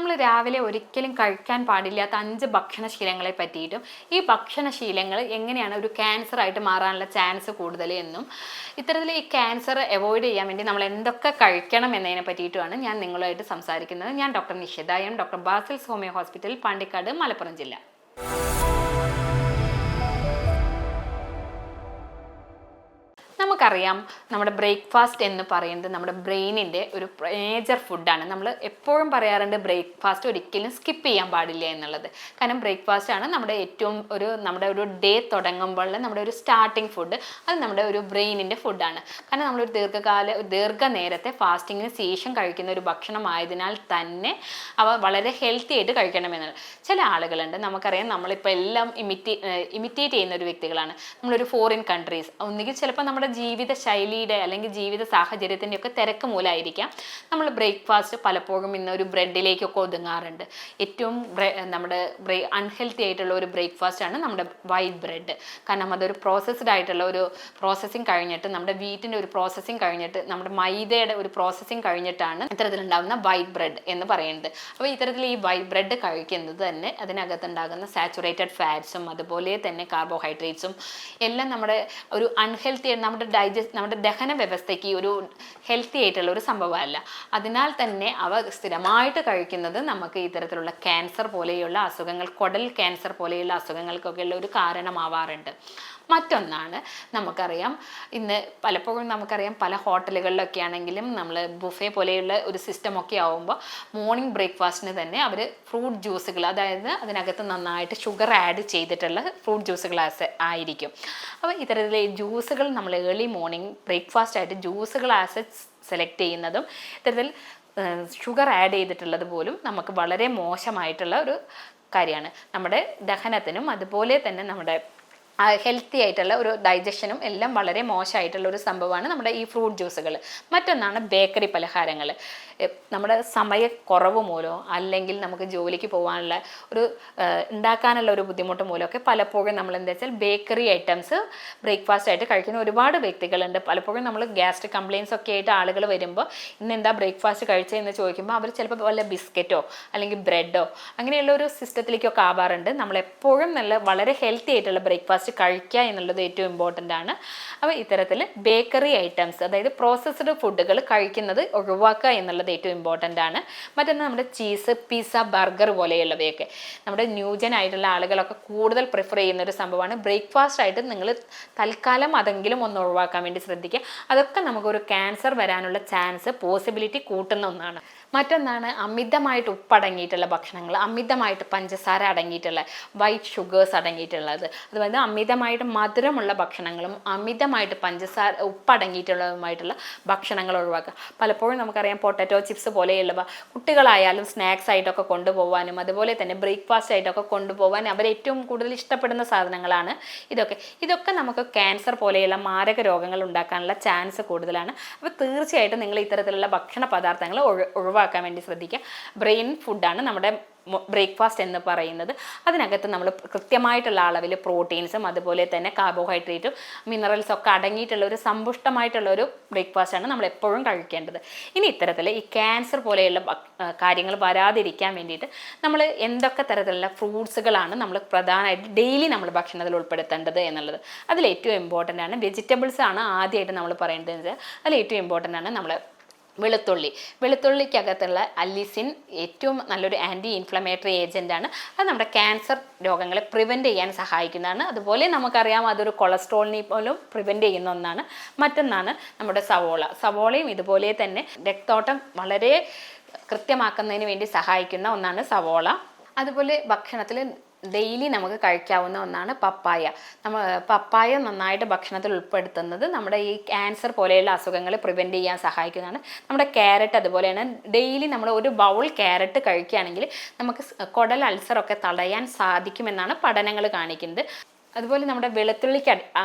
നമ്മൾ രാവിലെ ഒരിക്കലും കഴിക്കാൻ പാടില്ലാത്ത 5 ഭക്ഷണശീലങ്ങളെ പറ്റിയിട്ടും ഈ ഭക്ഷണശീലങ്ങൾ എങ്ങനെയാണ് ഒരു ക്യാൻസർ ആയിട്ട് മാറാനുള്ള ചാൻസ് കൂടുതൽ എന്നും ഇത്തരത്തിൽ ഈ ക്യാൻസർ അവോയ്ഡ് ചെയ്യാൻ വേണ്ടി നമ്മൾ എന്തൊക്കെ കഴിക്കണം എന്നതിനെ പറ്റിയിട്ടുമാണ് ഞാൻ നിങ്ങളുമായിട്ട് സംസാരിക്കുന്നത്. ഞാൻ doctor Nishitha M, doctor Basil's homeo hospital, Pandikkad, Malappuram ജില്ല. നമുക്കറിയാം, നമ്മുടെ ബ്രേക്ക്ഫാസ്റ്റ് എന്ന് പറയുന്നത് നമ്മുടെ ബ്രെയിനിൻ്റെ ഒരു മേജർ ഫുഡാണ്. നമ്മൾ എപ്പോഴും പറയാറുണ്ട് ബ്രേക്ക്ഫാസ്റ്റ് ഒരിക്കലും സ്കിപ്പ് ചെയ്യാൻ പാടില്ല എന്നുള്ളത്. കാരണം ബ്രേക്ക്ഫാസ്റ്റ് ആണ് നമ്മുടെ ഏറ്റവും നമ്മുടെ ഒരു ഡേ തുടങ്ങുമ്പോൾ നമ്മുടെ ഒരു സ്റ്റാർട്ടിങ് ഫുഡ്. അത് നമ്മുടെ ഒരു ബ്രെയിനിൻ്റെ ഫുഡാണ്. കാരണം നമ്മളൊരു ദീർഘനേരത്തെ ഫാസ്റ്റിങ്ങിന് ശേഷം കഴിക്കുന്ന ഒരു ഭക്ഷണമായതിനാൽ തന്നെ അവ വളരെ ഹെൽത്തി ആയിട്ട് കഴിക്കണമെന്നുള്ളത്. ചില ആളുകളുണ്ട്, നമുക്കറിയാം, നമ്മളിപ്പോൾ എല്ലാം ഇമിറ്റേറ്റ് ചെയ്യുന്ന ഒരു വ്യക്തികളാണ്. നമ്മളൊരു ഫോറിൻ കൺട്രീസ്, ഒന്നുകിൽ ചിലപ്പോൾ നമ്മുടെ ജീവിത ശൈലിയുടെ അല്ലെങ്കിൽ ജീവിത സാഹചര്യത്തിൻ്റെ ഒക്കെ തിരക്ക് മൂലമായിരിക്കാം നമ്മൾ ബ്രേക്ക്ഫാസ്റ്റ് പലപ്പോഴും ഇന്ന് ഒരു ബ്രെഡിലേക്കൊക്കെ ഒതുങ്ങാറുണ്ട്. ഏറ്റവും നമ്മുടെ അൺഹെൽത്തി ആയിട്ടുള്ള ഒരു ബ്രേക്ക്ഫാസ്റ്റ് ആണ് നമ്മുടെ വൈറ്റ് ബ്രെഡ്. കാരണം അതൊരു പ്രോസസ്ഡ് ആയിട്ടുള്ള ഒരു പ്രോസസ്സിങ് കഴിഞ്ഞിട്ട്, നമ്മുടെ വീറ്റിൻ്റെ ഒരു പ്രോസസ്സിങ് കഴിഞ്ഞിട്ട്, നമ്മുടെ മൈദയുടെ ഒരു പ്രോസസ്സിങ് കഴിഞ്ഞിട്ടാണ് ഇത്തരത്തിലുണ്ടാകുന്ന വൈറ്റ് ബ്രെഡ് എന്ന് പറയുന്നത്. അപ്പോൾ ഇത്തരത്തിൽ ഈ വൈറ്റ് ബ്രെഡ് കഴിക്കുന്നത് തന്നെ അതിനകത്തുണ്ടാകുന്ന സാച്ചുറേറ്റഡ് ഫാറ്റ്സും അതുപോലെ തന്നെ കാർബോഹൈഡ്രേറ്റ്സും എല്ലാം നമ്മുടെ ഒരു അൺഹെൽത്തി, നമ്മുടെ ദഹന വ്യവസ്ഥയ്ക്ക് ഒരു ഹെൽത്തി ആയിട്ടുള്ള ഒരു സംഭവമല്ല. അതിനാൽ തന്നെ അവ സ്ഥിരമായിട്ട് കഴിക്കുന്നത് നമുക്ക് ഇത്തരത്തിലുള്ള ക്യാൻസർ പോലെയുള്ള അസുഖങ്ങൾ, കുടൽ ക്യാൻസർ പോലെയുള്ള അസുഖങ്ങൾക്കൊക്കെ ഉള്ള ഒരു കാരണമാവാറുണ്ട്. മറ്റൊന്നാണ്, നമുക്കറിയാം, ഇന്ന് പലപ്പോഴും നമുക്കറിയാം പല ഹോട്ടലുകളിലൊക്കെ ആണെങ്കിലും നമ്മൾ ബുഫേ പോലെയുള്ള ഒരു സിസ്റ്റമൊക്കെ ആവുമ്പോൾ മോർണിംഗ് ബ്രേക്ക്ഫാസ്റ്റിന് തന്നെ അവർ ഫ്രൂട്ട് ജ്യൂസുകൾ, അതായത് അതിനകത്ത് നന്നായിട്ട് ഷുഗർ ആഡ് ചെയ്തിട്ടുള്ള ഫ്രൂട്ട് ജ്യൂസുകൾ ആയിരിക്കും. അപ്പോൾ ഇത്തരത്തിലെ ജ്യൂസുകൾ നമ്മൾ ഏർലി മോർണിംഗ് ബ്രേക്ക്ഫാസ്റ്റ് ആയിട്ട് ജ്യൂസുകൾ സെലക്ട് ചെയ്യുന്നതും ഇത്തരത്തിൽ ഷുഗർ ആഡ് ചെയ്തിട്ടുള്ളത് പോലും നമുക്ക് വളരെ മോശമായിട്ടുള്ള ഒരു കാര്യമാണ്. നമ്മുടെ ദഹനത്തിനും അതുപോലെ തന്നെ നമ്മുടെ ഹെൽത്തി ആയിട്ടുള്ള ഒരു ഡൈജഷനും എല്ലാം വളരെ മോശമായിട്ടുള്ള ഒരു സംഭവമാണ് നമ്മുടെ ഈ ഫ്രൂട്ട് ജ്യൂസുകൾ. മറ്റൊന്നാണ് ബേക്കറി പലഹാരങ്ങൾ. നമ്മുടെ സമയക്കുറവ് മൂലമോ അല്ലെങ്കിൽ നമുക്ക് ജോലിക്ക് പോകാനുള്ള ഉണ്ടാക്കാനുള്ള ഒരു ബുദ്ധിമുട്ട് മൂലമൊക്കെ പലപ്പോഴും നമ്മൾ എന്താ വെച്ചാൽ ബേക്കറി ഐറ്റംസ് ബ്രേക്ക്ഫാസ്റ്റ് ആയിട്ട് കഴിക്കുന്ന ഒരുപാട് വ്യക്തികളുണ്ട്. പലപ്പോഴും നമ്മൾ ഗ്യാസ്ട്രിക് കംപ്ലയിൻസ് ഒക്കെ ആയിട്ട് ആളുകൾ വരുമ്പോൾ ഇന്ന് എന്താ ബ്രേക്ക്ഫാസ്റ്റ് കഴിച്ചതെന്ന് ചോദിക്കുമ്പോൾ അവർ ചിലപ്പോൾ വല്ല ബിസ്ക്കറ്റോ അല്ലെങ്കിൽ ബ്രെഡോ അങ്ങനെയുള്ള ഒരു സിസ്റ്റത്തിലേക്കൊക്കെ ആവാറുണ്ട്. നമ്മളെപ്പോഴും വളരെ ഹെൽത്തി ആയിട്ടുള്ള ബ്രേക്ക്ഫാസ്റ്റ് കഴിക്കുക എന്നുള്ളത് ഏറ്റവും ഇമ്പോർട്ടൻ്റ് ആണ്. അപ്പോൾ ഇത്തരത്തിൽ ബേക്കറി ഐറ്റംസ്, അതായത് പ്രോസസ്ഡ് ഫുഡുകൾ കഴിക്കുന്നത് ഒഴിവാക്കുക എന്നുള്ളത് ഏറ്റവും ഇമ്പോർട്ടൻ്റ് ആണ്. മറ്റൊന്ന് നമ്മുടെ ചീസ്, പിസ്സ, ബർഗർ പോലെയുള്ളവയൊക്കെ നമ്മുടെ ന്യൂജൻ ആയിട്ടുള്ള ആളുകളൊക്കെ കൂടുതൽ പ്രിഫർ ചെയ്യുന്ന ഒരു സംഭവമാണ്. ബ്രേക്ക്ഫാസ്റ്റ് ആയിട്ട് നിങ്ങൾ തൽക്കാലം അതെങ്കിലും ഒന്ന് ഒഴിവാക്കാൻ വേണ്ടി ശ്രദ്ധിക്കുക. അതൊക്കെ നമുക്കൊരു ക്യാൻസർ വരാനുള്ള പോസിബിലിറ്റി കൂട്ടുന്ന ഒന്നാണ്. മറ്റൊന്നാണ് അമിതമായിട്ട് ഉപ്പടങ്ങിയിട്ടുള്ള ഭക്ഷണങ്ങൾ, അമിതമായിട്ട് പഞ്ചസാര അടങ്ങിയിട്ടുള്ള, വൈറ്റ് ഷുഗേഴ്സ് അടങ്ങിയിട്ടുള്ളത്, അതുപോലെ അമിതമായിട്ട് മധുരമുള്ള ഭക്ഷണങ്ങളും അമിതമായിട്ട് ഉപ്പടങ്ങിയിട്ടുള്ളതുമായിട്ടുള്ള ഭക്ഷണങ്ങൾ ഒഴിവാക്കുക. പലപ്പോഴും നമുക്കറിയാം പൊട്ടറ്റോ ചിപ്സ് പോലെയുള്ളവ കുട്ടികളായാലും സ്നാക്സ് ആയിട്ടൊക്കെ കൊണ്ടുപോകാനും അതുപോലെ തന്നെ ബ്രേക്ക്ഫാസ്റ്റ് ആയിട്ടൊക്കെ കൊണ്ടുപോകാൻ അവർ ഏറ്റവും കൂടുതൽ ഇഷ്ടപ്പെടുന്ന സാധനങ്ങളാണ് ഇതൊക്കെ നമുക്ക് ക്യാൻസർ പോലെയുള്ള മാരക രോഗങ്ങൾ ഉണ്ടാക്കാനുള്ള ചാൻസ് കൂടുതലാണ്. അപ്പോൾ തീർച്ചയായിട്ടും നിങ്ങൾ ഇത്തരത്തിലുള്ള ഭക്ഷണ പദാർത്ഥങ്ങൾ ഒഴിവാക്കാൻ വേണ്ടി ശ്രദ്ധിക്കുക. ബ്രെയിൻ ഫുഡാണ് നമ്മുടെ ബ്രേക്ക്ഫാസ്റ്റ് എന്ന് പറയുന്നത്. അതിനകത്ത് നമ്മൾ കൃത്യമായിട്ടുള്ള അളവിൽ പ്രോട്ടീൻസും അതുപോലെ തന്നെ കാർബോഹൈഡ്രേറ്റും മിനറൽസും ഒക്കെ അടങ്ങിയിട്ടുള്ള ഒരു സമ്പുഷ്ടമായിട്ടുള്ള ഒരു ബ്രേക്ക്ഫാസ്റ്റാണ് നമ്മൾ എപ്പോഴും കഴിക്കേണ്ടത്. ഇനി ഇത്തരത്തിൽ ഈ ക്യാൻസർ പോലെയുള്ള കാര്യങ്ങൾ വരാതിരിക്കാൻ വേണ്ടിയിട്ട് നമ്മൾ എന്തൊക്കെ തരത്തിലുള്ള ഫ്രൂട്ട്സുകളാണ് നമ്മൾ പ്രധാനമായിട്ട് ഡെയിലി നമ്മൾ ഭക്ഷണത്തിൽ ഉൾപ്പെടുത്തേണ്ടത് എന്നുള്ളത്. അതിൽ ഏറ്റവും ഇമ്പോർട്ടൻ്റ് ആണ് വെജിറ്റബിൾസ് ആണ് ആദ്യമായിട്ട് നമ്മൾ പറയേണ്ടത്. അതിൽ ഏറ്റവും ഇമ്പോർട്ടൻ്റ് ആണ് നമ്മൾ വെളുത്തുള്ളിക്കകത്തുള്ള അല്ലിസിൻ ഏറ്റവും നല്ലൊരു ആൻറ്റി ഇൻഫ്ലമേറ്ററി ഏജൻ്റാണ്. അത് നമ്മുടെ ക്യാൻസർ രോഗങ്ങളെ പ്രിവെൻറ്റ് ചെയ്യാൻ സഹായിക്കുന്നതാണ്. അതുപോലെ നമുക്കറിയാം അതൊരു കൊളസ്ട്രോളിനെ പോലും പ്രിവെൻറ്റ് ചെയ്യുന്ന ഒന്നാണ്. മറ്റൊന്നാണ് നമ്മുടെ സവോളയും ഇതുപോലെ തന്നെ രക്തോട്ടം വളരെ കൃത്യമാക്കുന്നതിന് വേണ്ടി സഹായിക്കുന്ന ഒന്നാണ് സവോള. അതുപോലെ ഭക്ഷണത്തിൽ ഡെയിലി നമുക്ക് കഴിക്കാവുന്ന ഒന്നാണ് പപ്പായ നന്നായിട്ട് ഭക്ഷണത്തിൽ ഉൾപ്പെടുത്തുന്നത് നമ്മുടെ ഈ ക്യാൻസർ പോലെയുള്ള അസുഖങ്ങൾ പ്രിവെൻറ്റ് ചെയ്യാൻ സഹായിക്കുന്നതാണ്. നമ്മുടെ ക്യാരറ്റ് അതുപോലെയാണ്. ഡെയിലി നമ്മൾ ഒരു ബൗൾ ക്യാരറ്റ് കഴിക്കുകയാണെങ്കിൽ നമുക്ക് കുടൽ അൾസറൊക്കെ തടയാൻ സാധിക്കുമെന്നാണ് പഠനങ്ങൾ കാണിക്കുന്നത്. അതുപോലെ നമ്മുടെ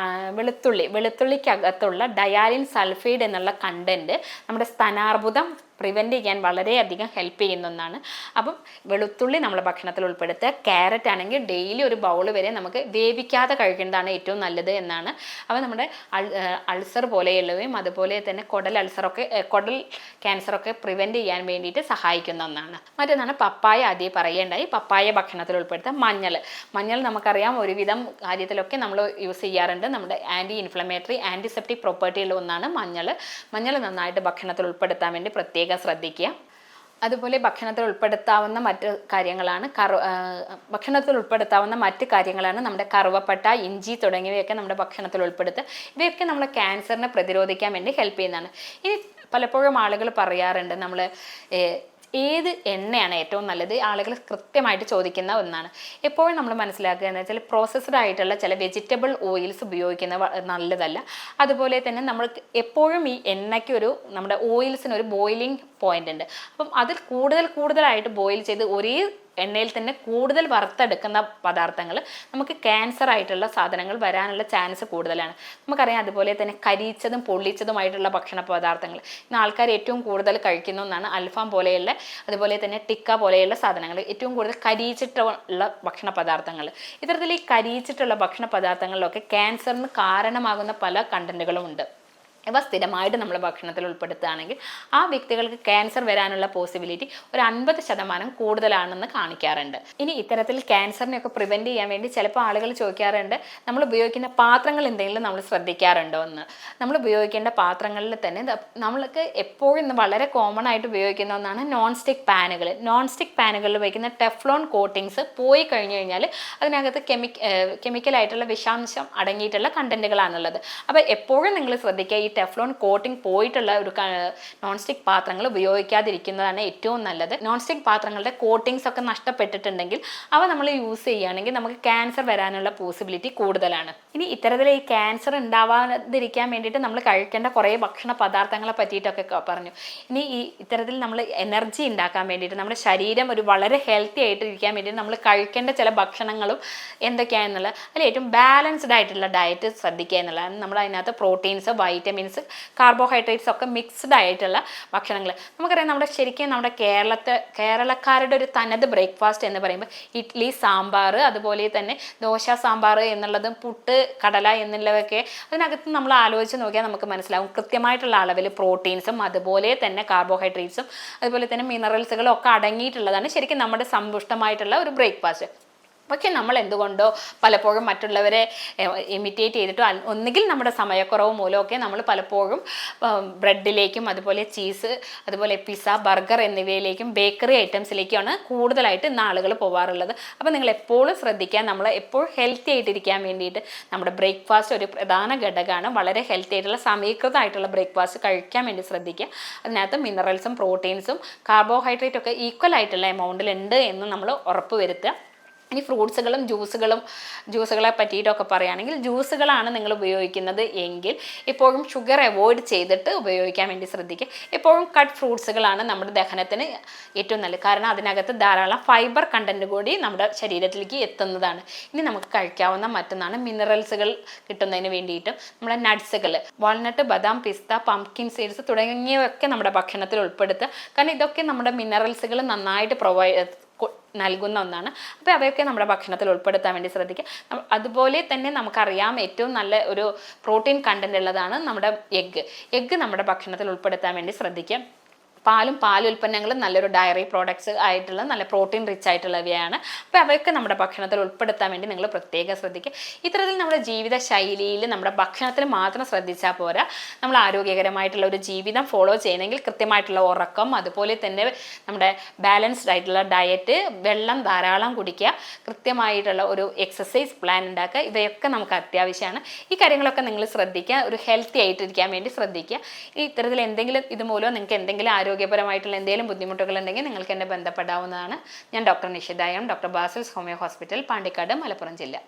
വെളുത്തുള്ളിക്കകത്തുള്ള ഡയാലിൻ സൾഫൈഡ് എന്നുള്ള കണ്ടൻറ്റ് നമ്മുടെ സ്തനാർബുദം പ്രിവെൻറ്റ് ചെയ്യാൻ വളരെയധികം ഹെൽപ്പ് ചെയ്യുന്ന ഒന്നാണ്. അപ്പം വെളുത്തുള്ളി നമ്മൾ ഭക്ഷണത്തിൽ ഉൾപ്പെടുത്തുക. ക്യാരറ്റ് ആണെങ്കിൽ ഡെയിലി ഒരു ബൗൾ വരെ നമുക്ക് വേവിക്കാതെ കഴിക്കുന്നതാണ് ഏറ്റവും നല്ലത് എന്നാണ്. അപ്പോൾ നമ്മുടെ അൾസർ പോലെയുള്ളവയും അതുപോലെ തന്നെ കുടൽ ക്യാൻസറൊക്കെ പ്രിവെൻറ്റ് ചെയ്യാൻ വേണ്ടിയിട്ട് സഹായിക്കുന്ന ഒന്നാണ്. മറ്റൊന്നാണ് പപ്പായ. ആദ്യം പറയേണ്ടായി, പപ്പായ ഭക്ഷണത്തിൽ ഉൾപ്പെടുത്തുക. മഞ്ഞൾ നമുക്കറിയാം ഒരുവിധം കാര്യത്തിലൊക്കെ നമ്മൾ യൂസ് ചെയ്യാറുണ്ട്. നമ്മുടെ ആൻറ്റി ഇൻഫ്ലമേറ്ററി ആൻറ്റിസെപ്റ്റിക് പ്രോപ്പർട്ടിയുള്ള ഒന്നാണ് മഞ്ഞൾ നന്നായിട്ട് ഭക്ഷണത്തിൽ ഉൾപ്പെടുത്താൻ വേണ്ടി പ്രത്യേകം ശ്രദ്ധിക്കുക. അതുപോലെ ഭക്ഷണത്തിൽ ഉൾപ്പെടുത്താവുന്ന മറ്റ് കാര്യങ്ങളാണ് നമ്മുടെ കറുവപ്പട്ട, ഇഞ്ചി തുടങ്ങിയവയൊക്കെ നമ്മുടെ ഭക്ഷണത്തിൽ ഉൾപ്പെടുത്തുക. ഇവയൊക്കെ നമ്മൾ ക്യാൻസറിനെ പ്രതിരോധിക്കാൻ വേണ്ടി ഹെൽപ്പ് ചെയ്യുന്നതാണ്. ഇനി പലപ്പോഴും ആളുകൾ പറയാറുണ്ട് നമ്മൾ ഏത് എണ്ണയാണ് ഏറ്റവും നല്ലത്, ആളുകൾ കൃത്യമായിട്ട് ചോദിക്കുന്ന ഒന്നാണ്. എപ്പോഴും നമ്മൾ മനസ്സിലാക്കുക എന്ന് വെച്ചാൽ പ്രോസസ്ഡ് ആയിട്ടുള്ള ചില വെജിറ്റബിൾ ഓയിൽസ് ഉപയോഗിക്കുന്നത് നല്ലതല്ല. അതുപോലെ തന്നെ നമ്മൾ എപ്പോഴും ഈ എണ്ണയ്ക്ക് നമ്മുടെ ഓയിൽസിന് ഒരു ബോയിലിംഗ് പോയിന്റ് ഉണ്ട്. അപ്പം അതിൽ കൂടുതലായിട്ട് ബോയിൽ ചെയ്ത് ഒരേ എണ്ണയിൽ തന്നെ കൂടുതൽ വറുത്തെടുക്കുന്ന പദാർത്ഥങ്ങൾ നമുക്ക് ക്യാൻസർ ആയിട്ടുള്ള സാധനങ്ങൾ വരാനുള്ള ചാൻസ് കൂടുതലാണ്. നമുക്കറിയാം. അതുപോലെ തന്നെ കരിച്ചതും പൊള്ളിച്ചതുമായിട്ടുള്ള ഭക്ഷണ പദാർത്ഥങ്ങൾ ഇന്ന് ആൾക്കാർ ഏറ്റവും കൂടുതൽ കഴിക്കുന്ന ഒന്നാണ്. അൽഫാം പോലെയുള്ള, അതുപോലെ തന്നെ ടിക്ക പോലെയുള്ള സാധനങ്ങൾ ഏറ്റവും കൂടുതൽ കരിച്ചിട്ടുള്ള ഭക്ഷണ പദാർത്ഥങ്ങൾ. ഇത്തരത്തിൽ ഈ കരിച്ചിട്ടുള്ള ഭക്ഷണ പദാർത്ഥങ്ങളിലൊക്കെ ക്യാൻസറിന് കാരണമാകുന്ന പല കണ്ടന്റുകളും ഉണ്ട്. ഇവ സ്ഥിരമായിട്ട് നമ്മൾ ഭക്ഷണത്തിൽ ഉൾപ്പെടുത്തുകയാണെങ്കിൽ ആ വ്യക്തികൾക്ക് ക്യാൻസർ വരാനുള്ള പോസിബിലിറ്റി ഒരു 50% കൂടുതലാണെന്ന് കാണിക്കാറുണ്ട്. ഇനി ഇത്തരത്തിൽ ക്യാൻസറിനെയൊക്കെ പ്രിവെൻറ്റ് ചെയ്യാൻ വേണ്ടി ചിലപ്പോൾ ആളുകൾ ചോദിക്കാറുണ്ട്, നമ്മൾ ഉപയോഗിക്കുന്ന പാത്രങ്ങൾ എന്തെങ്കിലും നമ്മൾ ശ്രദ്ധിക്കാറുണ്ടോ എന്ന്. നമ്മൾ ഉപയോഗിക്കേണ്ട പാത്രങ്ങളിൽ തന്നെ നമ്മൾക്ക് എപ്പോഴും വളരെ കോമൺ ആയിട്ട് ഉപയോഗിക്കുന്ന ഒന്നാണ് നോൺ സ്റ്റിക്ക് പാനുകളിൽ ഉപയോഗിക്കുന്ന ടെഫ്ലോൺ കോട്ടിങ്സ് പോയി കഴിഞ്ഞു കഴിഞ്ഞാൽ അതിനകത്ത് കെമിക്കലായിട്ടുള്ള വിഷാംശം അടങ്ങിയിട്ടുള്ള കണ്ടന്റുകളാണുള്ളത്. അപ്പോൾ എപ്പോഴും നിങ്ങൾ ശ്രദ്ധിക്കുക, ഈ ടെഫ്ലോൺ കോട്ടിംഗ് പോയിട്ടുള്ള ഒരു നോൺ സ്റ്റിക്ക് പാത്രങ്ങൾ ഉപയോഗിക്കാതിരിക്കുന്നതാണ് ഏറ്റവും നല്ലത്. നോൺ സ്റ്റിക്ക് പാത്രങ്ങളുടെ കോട്ടിങ്സ് ഒക്കെ നഷ്ടപ്പെട്ടിട്ടുണ്ടെങ്കിൽ അവ നമ്മൾ യൂസ് ചെയ്യുകയാണെങ്കിൽ നമുക്ക് ക്യാൻസർ വരാനുള്ള പോസിബിലിറ്റി കൂടുതലാണ്. ഇനി ഇത്തരത്തിൽ ഈ ക്യാൻസർ ഉണ്ടാവാതിരിക്കാൻ വേണ്ടിയിട്ട് നമ്മൾ കഴിക്കേണ്ട കുറേ ഭക്ഷണ പദാർത്ഥങ്ങളെ പറ്റിയിട്ടൊക്കെ പറഞ്ഞു. ഇനി ഇത്തരത്തിൽ നമ്മൾ എനർജി ഉണ്ടാക്കാൻ വേണ്ടിയിട്ട് നമ്മുടെ ശരീരം വളരെ ഹെൽത്തി ആയിട്ട് ഇരിക്കാൻ വേണ്ടിയിട്ട് നമ്മൾ കഴിക്കേണ്ട ചില ഭക്ഷണങ്ങളും എന്തൊക്കെയാണെന്നുള്ളത് അതിൽ ഏറ്റവും ബാലൻസ്ഡ് ആയിട്ടുള്ള ഡയറ്റ് ശ്രദ്ധിക്കുക എന്നുള്ളതാണ്. നമ്മൾ അതിനകത്ത് പ്രോട്ടീൻസ്, വൈറ്റമിൻസ്, കാർബോഹൈഡ്രേറ്റ്സ് ഒക്കെ മിക്സ്ഡ് ആയിട്ടുള്ള ഭക്ഷണങ്ങൾ. നമുക്കറിയാം നമ്മുടെ കേരളക്കാരുടെ ഒരു തനത് ബ്രേക്ക്ഫാസ്റ്റ് എന്ന് പറയുമ്പോൾ ഇഡ്ഡലി, സാമ്പാർ, അതുപോലെ തന്നെ ദോശ, സാമ്പാർ എന്നുള്ളതും പുട്ട്, കടല എന്നുള്ളതൊക്കെ അതിനകത്ത് നമ്മൾ ആലോചിച്ച് നോക്കിയാൽ നമുക്ക് മനസ്സിലാവും കൃത്യമായിട്ടുള്ള അളവിൽ പ്രോട്ടീൻസും അതുപോലെ തന്നെ കാർബോഹൈഡ്രേറ്റ്സും അതുപോലെ തന്നെ മിനറൽസുകളും ഒക്കെ അടങ്ങിയിട്ടുള്ളതാണ് ശരിക്കും നമ്മുടെ സമ്പുഷ്ടമായിട്ടുള്ള ഒരു ബ്രേക്ക്ഫാസ്റ്റ്. പക്ഷെ നമ്മൾ എന്തുകൊണ്ടോ പലപ്പോഴും മറ്റുള്ളവരെ ഇമിറ്റേറ്റ് ചെയ്തിട്ടോ ഒന്നുകിൽ നമ്മുടെ സമയക്കുറവ് മൂലമൊക്കെ നമ്മൾ പലപ്പോഴും ബ്രെഡിലേക്കും അതുപോലെ ചീസ്, അതുപോലെ പിസ്സ, ബർഗർ എന്നിവയിലേക്കും ബേക്കറി ഐറ്റംസിലേക്കാണ് കൂടുതലായിട്ട് ഇന്ന് ആളുകൾ പോകാറുള്ളത്. അപ്പോൾ നിങ്ങൾ എപ്പോഴും ശ്രദ്ധിക്കുക, നമ്മൾ എപ്പോഴും ഹെൽത്തി ആയിട്ടിരിക്കാൻ വേണ്ടിയിട്ട് നമ്മുടെ ബ്രേക്ക്ഫാസ്റ്റ് ഒരു പ്രധാന ഘടകമാണ്. വളരെ ഹെൽത്തി ആയിട്ടുള്ള സമീകൃതമായിട്ടുള്ള ബ്രേക്ക്ഫാസ്റ്റ് കഴിക്കാൻ വേണ്ടി ശ്രദ്ധിക്കുക. അതിനകത്ത് മിനറൽസും പ്രോട്ടീൻസും കാർബോഹൈഡ്രേറ്റ് ഒക്കെ ഈക്വൽ ആയിട്ടുള്ള എമൗണ്ടിൽ ഉണ്ട് എന്ന് നമ്മൾ ഉറപ്പ് വരുത്തുക. ഇനി ഫ്രൂട്ട്സുകളും ജ്യൂസുകളെ പറ്റിയിട്ടൊക്കെ പറയുകയാണെങ്കിൽ ജ്യൂസുകളാണ് നിങ്ങൾ ഉപയോഗിക്കുന്നത് എങ്കിൽ എപ്പോഴും ഷുഗർ അവോയ്ഡ് ചെയ്തിട്ട് ഉപയോഗിക്കാൻ വേണ്ടി ശ്രദ്ധിക്കുക. എപ്പോഴും കട്ട് ഫ്രൂട്ട്സുകളാണ് നമ്മുടെ ദഹനത്തിന് ഏറ്റവും നല്ലത്. കാരണം അതിനകത്ത് ധാരാളം ഫൈബർ കണ്ടന്റ് കൂടി നമ്മുടെ ശരീരത്തിലേക്ക് എത്തുന്നതാണ്. ഇനി നമുക്ക് കഴിക്കാവുന്ന മറ്റൊന്നാണ് മിനറൽസുകൾ കിട്ടുന്നതിന് വേണ്ടിയിട്ടും നമ്മുടെ നട്ട്സുകൾ, വാൾനട്ട്, ബദാം, പിസ്ത, പംകിൻ സീഡ്സ് തുടങ്ങിയവയൊക്കെ നമ്മുടെ ഭക്ഷണത്തിൽ ഉൾപ്പെടുത്തുക. കാരണം ഇതൊക്കെ നമ്മുടെ മിനറൽസുകൾ നന്നായിട്ട് നൽകുന്ന ഒന്നാണ്. അപ്പോൾ അവയൊക്കെ നമ്മുടെ ഭക്ഷണത്തിൽ ഉൾപ്പെടുത്താൻ വേണ്ടി ശ്രദ്ധിക്കുക. അതുപോലെ തന്നെ നമുക്കറിയാം ഏറ്റവും നല്ല ഒരു പ്രോട്ടീൻ കണ്ടന്റ് ഉള്ളതാണ് നമ്മുടെ എഗ്ഗ് നമ്മുടെ ഭക്ഷണത്തിൽ ഉൾപ്പെടുത്താൻ വേണ്ടി ശ്രദ്ധിക്കുക. പാലുൽപ്പന്നങ്ങളും നല്ലൊരു ഡയറി പ്രോഡക്ട്സ് ആയിട്ടുള്ള നല്ല പ്രോട്ടീൻ റിച്ച് ആയിട്ടുള്ളവയാണ്. അപ്പോൾ അവയൊക്കെ നമ്മുടെ ഭക്ഷണത്തിൽ ഉൾപ്പെടുത്താൻ വേണ്ടി നിങ്ങൾ പ്രത്യേകം ശ്രദ്ധിക്കുക. ഇത്തരത്തിൽ നമ്മുടെ ജീവിത ശൈലിയിൽ നമ്മുടെ ഭക്ഷണത്തിൽ മാത്രം ശ്രദ്ധിച്ചാൽ പോരാ, നമ്മൾ ആരോഗ്യകരമായിട്ടുള്ള ഒരു ജീവിതം ഫോളോ ചെയ്യണമെങ്കിൽ കൃത്യമായിട്ടുള്ള ഉറക്കം, അതുപോലെ തന്നെ നമ്മുടെ ബാലൻസ്ഡ് ആയിട്ടുള്ള ഡയറ്റ്, വെള്ളം ധാരാളം കുടിക്കുക, കൃത്യമായിട്ടുള്ള ഒരു എക്സസൈസ് പ്ലാൻ ഉണ്ടാക്കുക, ഇവയൊക്കെ നമുക്ക് അത്യാവശ്യമാണ്. ഈ കാര്യങ്ങളൊക്കെ നിങ്ങൾ ശ്രദ്ധിക്കുക, ഒരു ഹെൽത്തി ആയിട്ടിരിക്കാൻ വേണ്ടി ശ്രദ്ധിക്കുക. ഈ ഇത്തരത്തിൽ എന്തെങ്കിലും ഇതുമൂലം നിങ്ങൾക്ക് എന്തെങ്കിലും ആരോഗ്യപരമായിട്ടുള്ള എന്തെങ്കിലും ബുദ്ധിമുട്ടുകൾ ഉണ്ടെങ്കിൽ നിങ്ങൾക്ക് എന്നെ ബന്ധപ്പെടാവുന്നതാണ്. ഞാൻ doctor Nishitha M, doctor Basil's homeo hospital, Pandikkad, Malappuram ജില്ല.